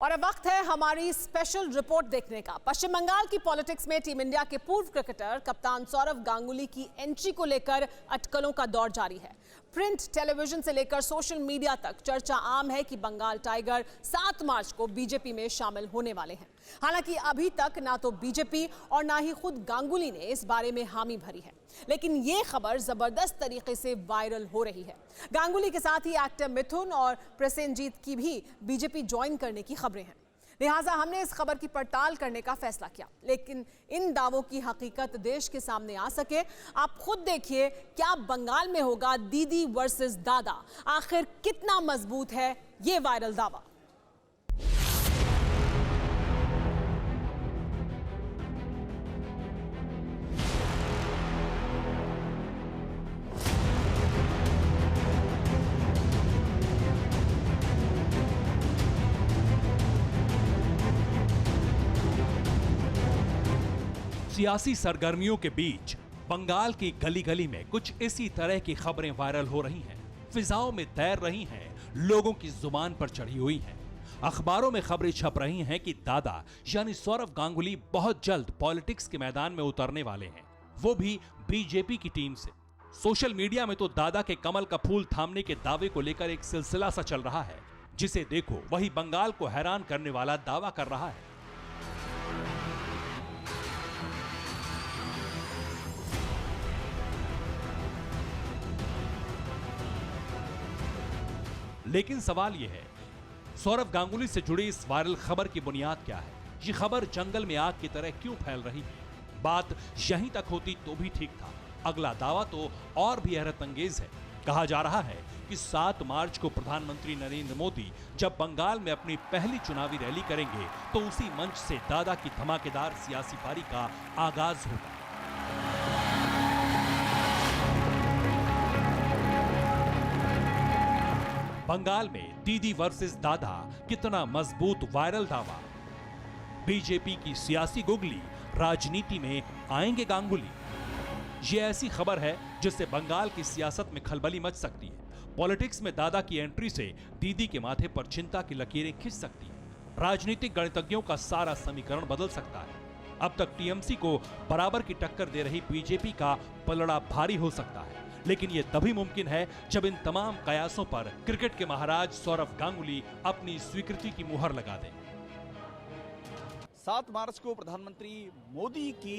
और अब वक्त है हमारी स्पेशल रिपोर्ट देखने का। पश्चिम बंगाल की पॉलिटिक्स में टीम इंडिया के पूर्व क्रिकेटर कप्तान सौरव गांगुली की एंट्री को लेकर अटकलों का दौर जारी है। प्रिंट, टेलीविजन से लेकर सोशल मीडिया तक चर्चा आम है कि बंगाल टाइगर 7 मार्च को बीजेपी में शामिल होने वाले हैं। हालांकि अभी तक ना तो बीजेपी और ना ही खुद गांगुली ने इस बारे में हामी भरी है, लेकिन ये खबर जबरदस्त तरीके से वायरल हो रही है। गांगुली के साथ ही एक्टर मिथुन और प्रसेनजीत की भी बीजेपी ज्वाइन करने की खबरें हैं। लिहाजा हमने इस खबर की पड़ताल करने का फैसला किया, लेकिन इन दावों की हकीकत देश के सामने आ सके, आप खुद देखिए क्या बंगाल में होगा दीदी वर्सेस दादा। आखिर कितना मजबूत है ये वायरल दावा। सियासी सरगर्मियों के बीच बंगाल की गली गली में कुछ इसी तरह की खबरें वायरल हो रही हैं, फिजाओं में तैर रही हैं, लोगों की जुबान पर चढ़ी हुई हैं। अखबारों में खबरें छप रही हैं कि दादा यानी सौरव गांगुली बहुत जल्द पॉलिटिक्स के मैदान में उतरने वाले हैं, वो भी बीजेपी की टीम से। सोशल मीडिया में तो दादा के कमल का फूल थामने के दावे को लेकर एक सिलसिला सा चल रहा है, जिसे देखो वही बंगाल को हैरान करने वाला दावा कर रहा है। लेकिन सवाल यह है, सौरव गांगुली से जुड़ी इस वायरल खबर की बुनियाद क्या है? ये खबर जंगल में आग की तरह क्यों फैल रही है? बात यहीं तक होती तो भी ठीक था। अगला दावा तो और भी हैरत अंगेज है। कहा जा रहा है कि 7 मार्च को प्रधानमंत्री नरेंद्र मोदी जब बंगाल में अपनी पहली चुनावी रैली करेंगे तो उसी मंच से दादा की धमाकेदार सियासी पारी का आगाज होगा। बंगाल में दीदी वर्सेस दादा, कितना मजबूत वायरल दावा। बीजेपी की सियासी गुगली, राजनीति में आएंगे गांगुली। यह ऐसी खबर है जिससे बंगाल की सियासत में खलबली मच सकती है। पॉलिटिक्स में दादा की एंट्री से दीदी के माथे पर चिंता की लकीरें खिंच सकती है। राजनीतिक गणितज्ञों का सारा समीकरण बदल सकता है। अब तक टीएमसी को बराबर की टक्कर दे रही बीजेपी का पलड़ा भारी हो सकता है, लेकिन यह तभी मुमकिन है जब इन तमाम कयासों पर क्रिकेट के महाराज सौरव गांगुली अपनी स्वीकृति की मुहर लगा दें। 7 मार्च को प्रधानमंत्री मोदी की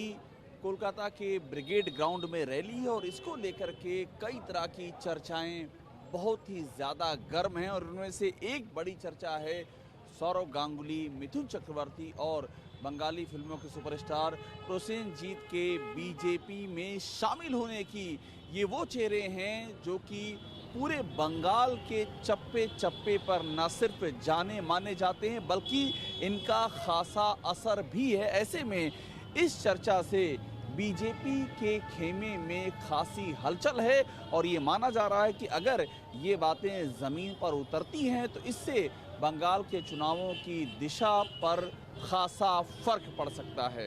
कोलकाता के ब्रिगेड ग्राउंड में रैली है और इसको लेकर के कई तरह की चर्चाएं बहुत ही ज्यादा गर्म हैं और उनमें से एक बड़ी चर्चा है सौरव गांगुली, मिथुन चक्रवर्ती और बंगाली फिल्मों के सुपरस्टार प्रसेनजीत के बीजेपी में शामिल होने की। ये वो चेहरे हैं जो कि पूरे बंगाल के चप्पे चप्पे पर न सिर्फ जाने माने जाते हैं बल्कि इनका खासा असर भी है। ऐसे में इस चर्चा से बीजेपी के खेमे में खासी हलचल है और ये माना जा रहा है कि अगर ये बातें जमीन पर उतरती हैं तो इससे बंगाल के चुनावों की दिशा पर खासा फर्क पड़ सकता है।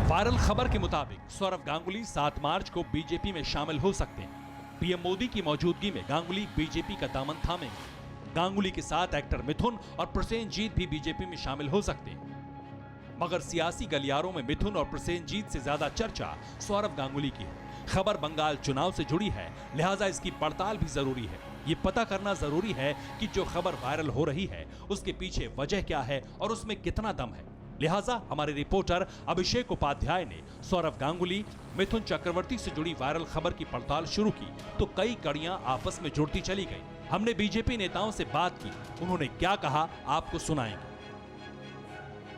वायरल खबर के मुताबिक सौरव गांगुली 7 मार्च को बीजेपी में शामिल हो सकते हैं। पीएम मोदी की मौजूदगी में गांगुली बीजेपी का दामन थामेंगे। गांगुली के साथ एक्टर मिथुन और प्रसेनजीत भी बीजेपी में शामिल हो सकते हैं, मगर सियासी गलियारों में मिथुन और प्रसेनजीत से ज्यादा चर्चा सौरव गांगुली की है। खबर बंगाल चुनाव से जुड़ी है, लिहाजा इसकी पड़ताल भी जरूरी है। ये पता करना जरूरी है कि जो खबर वायरल हो रही है उसके पीछे वजह क्या है और उसमें कितना दम है। लिहाजा हमारे रिपोर्टर अभिषेक उपाध्याय ने सौरव गांगुली, मिथुन चक्रवर्ती से जुड़ी वायरल खबर की पड़ताल शुरू की तो कई कड़ियां आपस में जुड़ती चली गई। हमने बीजेपी नेताओं से बात की, उन्होंने क्या कहा आपको सुनाएंगे।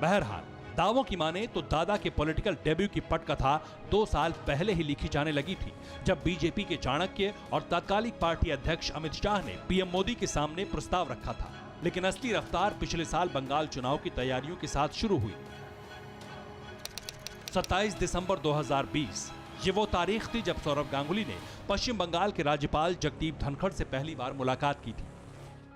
बहरहाल दावों की माने तो दादा के पॉलिटिकल डेब्यू की पटकथा 2 साल पहले ही लिखी जाने लगी थी, जब बीजेपी के चाणक्य और तत्कालिक पार्टी अध्यक्ष अमित शाह ने पीएम मोदी के सामने प्रस्ताव रखा था। लेकिन असली रफ्तार पिछले साल बंगाल चुनाव की तैयारियों के साथ शुरू हुई। 27 दिसंबर 2020 ये वो तारीख थी जब सौरव गांगुली ने पश्चिम बंगाल के राज्यपाल जगदीप धनखड़ से पहली बार मुलाकात की थी।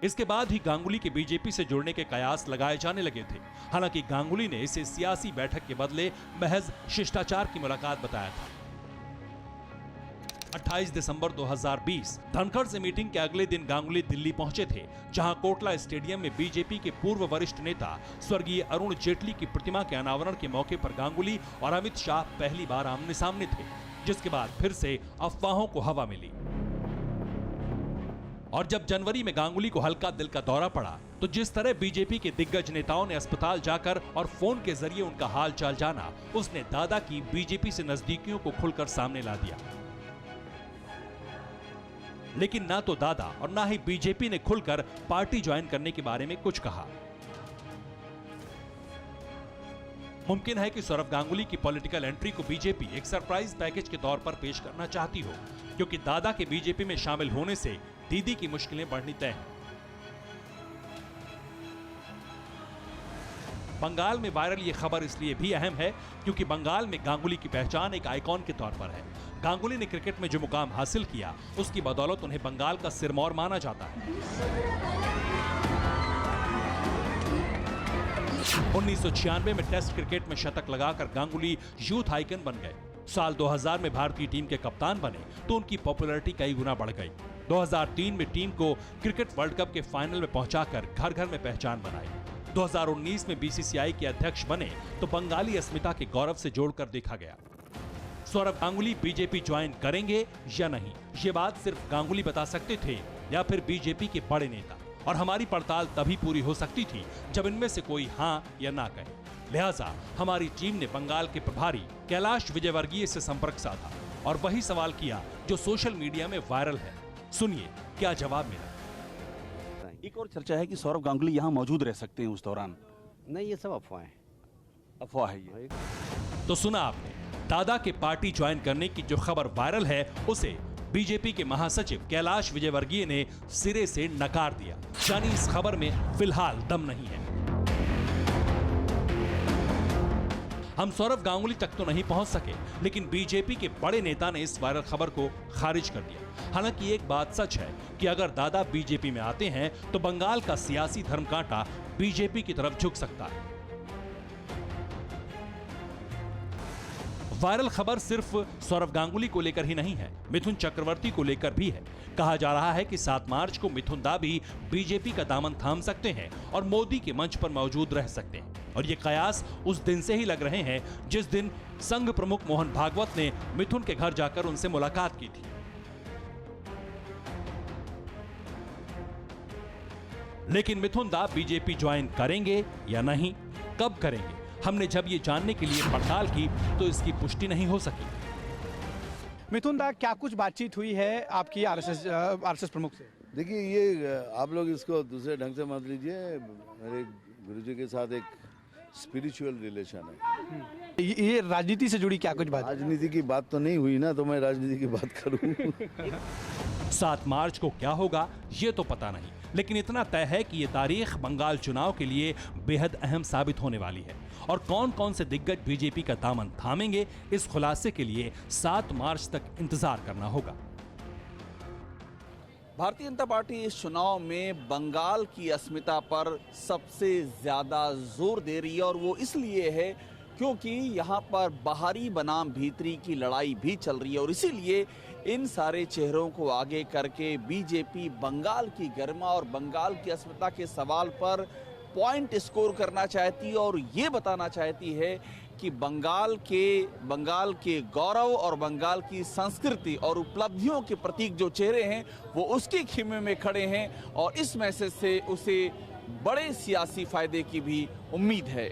इसके बाद ही गांगुली के बीजेपी से जुड़ने के कयास लगाए जाने लगे थे। हालांकि गांगुली ने इसे सियासी बैठक के बदले महज शिष्टाचार की मुलाकात बताया था। 28 दिसंबर 2020 धनखड़ से मीटिंग के अगले दिन गांगुली दिल्ली पहुंचे थे, जहां कोटला स्टेडियम में बीजेपी के पूर्व वरिष्ठ नेता स्वर्गीय अरुण जेटली की प्रतिमा के अनावरण के मौके पर गांगुली और अमित शाह पहली बार आमने सामने थे, जिसके बाद फिर से अफवाहों को हवा मिली। और जब जनवरी में गांगुली को हल्का दिल का दौरा पड़ा, तो जिस तरह बीजेपी के दिग्गज नेताओं ने अस्पताल जाकर और फोन के जरिए उनका हाल चाल जाना, उसने दादा की बीजेपी से नजदीकियों को खुलकर सामने ला दिया। लेकिन ना तो दादा और ना ही बीजेपी ने खुलकर पार्टी ज्वाइन करने के बारे में कुछ कहा। मुमकिन है कि सौरव गांगुली की पॉलिटिकल एंट्री को बीजेपी एक सरप्राइज पैकेज के तौर पर पेश करना चाहती हो, क्योंकि दादा के बीजेपी में शामिल होने से दीदी की मुश्किलें बढ़नी तय हैं। बंगाल में वायरल ये खबर इसलिए भी अहम है क्योंकि बंगाल में गांगुली की पहचान एक आइकॉन के तौर पर है। गांगुली ने क्रिकेट में जो मुकाम हासिल किया, उसकी बदौलत उन्हें बंगाल का सिरमौर माना जाता है। 1996 में टेस्ट क्रिकेट में शतक लगाकर गांगुली यूथ आइकन बन गए। साल 2000 में भारतीय टीम के कप्तान बने तो उनकी पॉपुलैरिटी कई गुना बढ़ गई। 2003 में टीम को क्रिकेट वर्ल्ड कप के फाइनल में पहुंचाकर घर घर में पहचान बनाई। 2019 में बीसीसीआई के अध्यक्ष बने तो बंगाली अस्मिता के गौरव से जोड़कर देखा गया। सौरव गांगुली बीजेपी ज्वाइन करेंगे या नहीं, ये बात सिर्फ गांगुली बता सकते थे या फिर बीजेपी के बड़े नेता, और हमारी पड़ताल तभी पूरी हो सकती थी जब इनमें से कोई हां या ना कहे। लिहाजा हमारी टीम ने बंगाल के प्रभारी कैलाश विजयवर्गीय से संपर्क साधा और वही सवाल किया जो सोशल मीडिया में वायरल है। सुनिए क्या जवाब मिला। एक और चर्चा है कि सौरव गांगुली यहाँ मौजूद रह सकते हैं उस दौरान। नहीं, ये सब अफवाहें। अफवाह है ये। तो सुना आपने, दादा के पार्टी ज्वाइन करने की जो खबर वायरल है, उसे बीजेपी के महासचिव कैलाश विजयवर्गीय ने सिरे से नकार दिया। यानी इस खबर में फिलहाल दम नहीं है। हम सौरव गांगुली तक तो नहीं पहुंच सके, लेकिन बीजेपी के बड़े नेता ने इस वायरल खबर को खारिज कर दिया। हालांकि एक बात सच है कि अगर दादा बीजेपी में आते हैं तो बंगाल का सियासी धर्म कांटा बीजेपी की तरफ झुक सकता है। वायरल खबर सिर्फ सौरव गांगुली को लेकर ही नहीं है, मिथुन चक्रवर्ती को लेकर भी है। कहा जा रहा है कि 7 मार्च को मिथुन दा भी बीजेपी का दामन थाम सकते हैं और मोदी के मंच पर मौजूद रह सकते हैं। और ये कयास उस दिन से ही लग रहे हैं जिस दिन संघ प्रमुख मोहन भागवत ने मिथुन के घर जाकर उनसे मुलाकात की थी। लेकिन मिथुन दा बीजेपी ज्वाइन करेंगे या नहीं, कब करेंगे, हमने जब ये जानने के लिए पड़ताल की तो इसकी पुष्टि नहीं हो सकी। मिथुन दा, क्या कुछ बातचीत हुई है आपकी आरएसएस प्रमुख से? देखिए, ये आप लोग इसको दूसरे ढंग से मत लीजिए। मेरे गुरुजी के साथ एक स्पिरिचुअल रिलेशन है। ये राजनीति से जुड़ी क्या कुछ बात? राजनीति की बात तो नहीं हुई ना, तो मैं राजनीति की बात करूं। 7 मार्च को क्या होगा ये तो पता नहीं, लेकिन इतना तय है कि ये तारीख बंगाल चुनाव के लिए बेहद अहम साबित होने वाली है। और कौन कौन से दिग्गज बीजेपी का दामन थामेंगे, इस खुलासे के लिए 7 मार्च तक इंतजार करना होगा। भारतीय जनता पार्टी इस चुनाव में बंगाल की अस्मिता पर सबसे ज्यादा जोर दे रही है, और वो इसलिए है क्योंकि यहाँ पर बाहरी बनाम भीतरी की लड़ाई भी चल रही है। और इसीलिए इन सारे चेहरों को आगे करके बीजेपी बंगाल की गरिमा और बंगाल की अस्मिता के सवाल पर पॉइंट स्कोर करना चाहती है और ये बताना चाहती है कि बंगाल के गौरव और बंगाल की संस्कृति और उपलब्धियों के प्रतीक जो चेहरे हैं वो उसके खेमे में खड़े हैं, और इस मैसेज से उसे बड़े सियासी फायदे की भी उम्मीद है।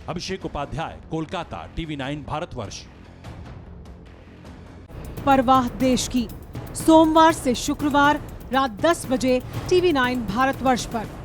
अभिषेक उपाध्याय, कोलकाता, TV9 भारतवर्ष। परवाह देश की, सोमवार से शुक्रवार रात 10 बजे TV9 भारतवर्ष पर।